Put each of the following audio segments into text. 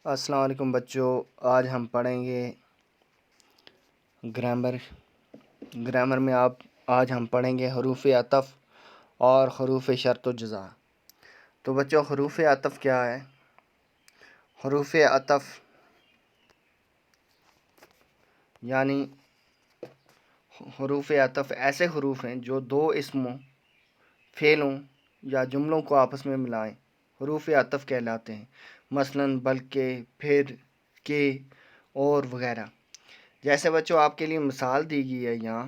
السلام علیکم بچوں، آج ہم پڑھیں گے گرامر میں آج ہم پڑھیں گے حروف عطف اور حروف شرط و جزا۔ تو بچوں، حروف عطف کیا ہے؟ حروف عطف یعنی حروف عطف ایسے حروف ہیں جو دو اسموں، فعلوں یا جملوں کو آپس میں ملائیں، حروف عطف کہلاتے ہیں۔ مثلاً بلکہ، پھر، کہ اور وغیرہ۔ جیسے بچوں آپ کے لیے مثال دی گئی ہے یہاں،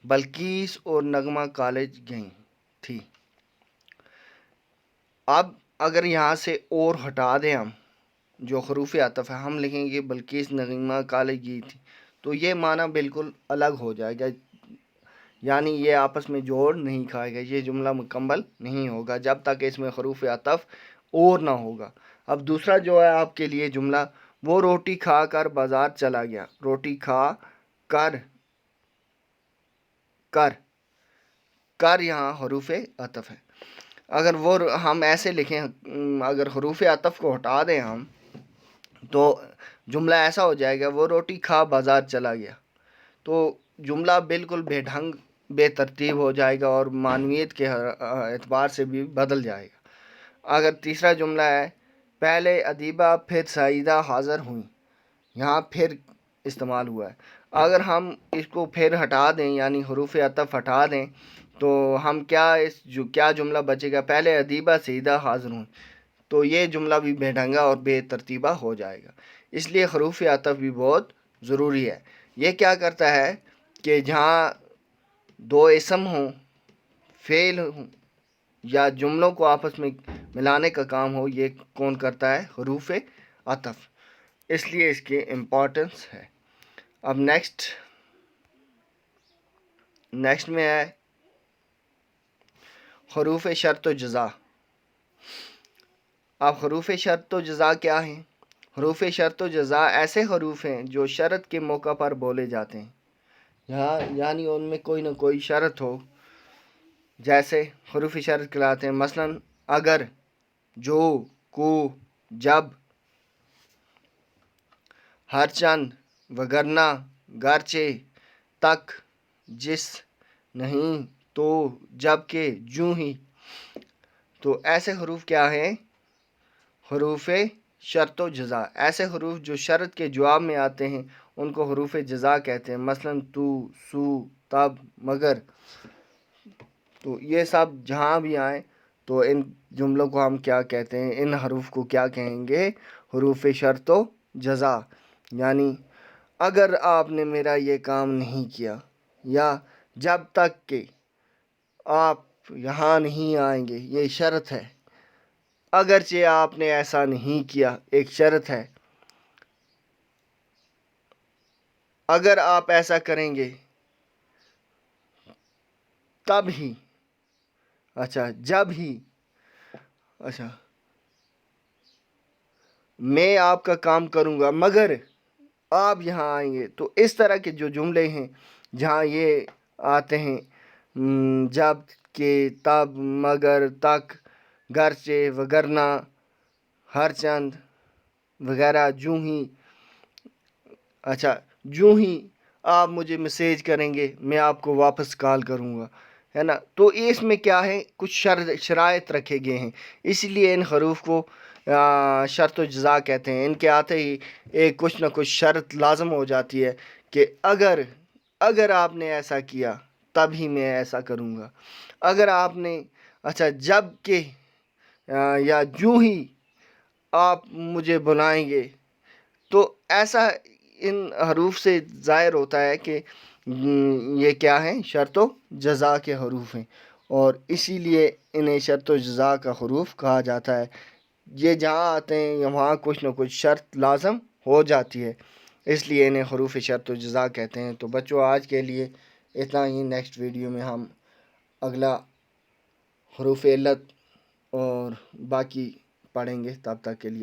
بلقیس اور نغمہ کالج گئیں تھی۔ اب اگر یہاں سے اور ہٹا دیں ہم جو حروف عطف ہے، ہم لکھیں گے بلقیس نغمہ کالج گئی تھی، تو یہ معنی بالکل الگ ہو جائے گا، یعنی یہ آپس میں جوڑ نہیں کھائے گا، یہ جملہ مکمل نہیں ہوگا جب تک اس میں حروف عطف اور نہ ہوگا۔ اب دوسرا جو ہے آپ کے لیے جملہ، وہ روٹی کھا کر بازار چلا گیا۔ روٹی کھا کر یہاں حروف عطف ہے۔ اگر وہ ہم ایسے لکھیں، اگر حروف عطف کو ہٹا دیں ہم، تو جملہ ایسا ہو جائے گا، وہ روٹی کھا بازار چلا گیا۔ تو جملہ بالکل بے ڈھنگ، بے ترتیب ہو جائے گا اور معنویت کے اعتبار سے بھی بدل جائے گا۔ اگر تیسرا جملہ ہے، پہلے ادیبہ پھر سعیدہ حاضر ہوئیں، یہاں پھر استعمال ہوا ہے۔ اگر ہم اس کو پھر ہٹا دیں، یعنی حروف عطف ہٹا دیں، تو ہم کیا جملہ بچے گا، پہلے ادیبہ سعیدہ حاضر ہوئیں، تو یہ جملہ بھی بے ڈھنگا اور بے ترتیبہ ہو جائے گا۔ اس لیے حروف عطف بھی بہت ضروری ہے۔ یہ کیا کرتا ہے کہ جہاں دو اسم ہوں، فعل ہوں یا جملوں کو آپس میں ملانے کا کام ہو، یہ کون کرتا ہے؟ حروف عطف۔ اس لیے اس کی امپورٹنس ہے۔ اب نیکسٹ میں ہے حروف شرط و جزا۔ اب حروف شرط و جزا کیا ہیں؟ حروف شرط و جزا ایسے حروف ہیں جو شرط کے موقع پر بولے جاتے ہیں، یعنی ان میں کوئی نہ کوئی شرط ہو، جیسے حروف شرط کہلاتے ہیں۔ مثلاً اگر، جو، کو، جب، ہر چند، وگرنہ، گرچہ، تک، جس، نہیں، تو، جب کہ، جوں ہی۔ تو ایسے حروف کیا ہیں؟ حروف شرط و جزا۔ ایسے حروف جو شرط کے جواب میں آتے ہیں ان کو حروف جزا کہتے ہیں۔ مثلاً تو، سو، تب، مگر۔ تو یہ سب جہاں بھی آئیں تو ان جملوں کو ہم کیا کہتے ہیں؟ ان حروف کو کیا کہیں گے؟ حروف شرط و جزا۔ یعنی اگر آپ نے میرا یہ کام نہیں کیا، یا جب تک کہ آپ یہاں نہیں آئیں گے، یہ شرط ہے۔ اگرچہ آپ نے ایسا نہیں کیا، ایک شرط ہے۔ اگر آپ ایسا کریں گے تب ہی، جب ہی، میں آپ کا کام کروں گا مگر آپ یہاں آئیں گے۔ تو اس طرح کے جو جملے ہیں جہاں یہ آتے ہیں، جب کہ، تب، مگر، تک، گرچہ، وگرنہ، ہر چند، وغیرہ، جوں ہی، جوں ہی آپ مجھے میسیج کریں گے میں آپ کو واپس کال کروں گا، ہے نا۔ تو اس میں کیا ہے؟ کچھ شرائط رکھے گئے ہیں، اسی لیے ان حروف کو شرط و جزا کہتے ہیں۔ ان کے آتے ہی ایک کچھ نہ کچھ شرط لازم ہو جاتی ہے کہ اگر آپ نے ایسا کیا تب ہی میں ایسا کروں گا۔ اگر آپ نے جب کہ یا جوں ہی آپ مجھے بلائیں گے، تو ایسا ان حروف سے ظاہر ہوتا ہے کہ یہ کیا ہیں؟ شرط و جزا کے حروف ہیں، اور اسی لیے انہیں شرط و جزا کا حروف کہا جاتا ہے۔ یہ جہاں آتے ہیں وہاں کچھ نہ کچھ شرط لازم ہو جاتی ہے، اس لیے انہیں حروف شرط و جزا کہتے ہیں۔ تو بچوں آج کے لیے اتنا ہی۔ نیکسٹ ویڈیو میں ہم اگلا حروف علت اور باقی پڑھیں گے، تب تک کے لیے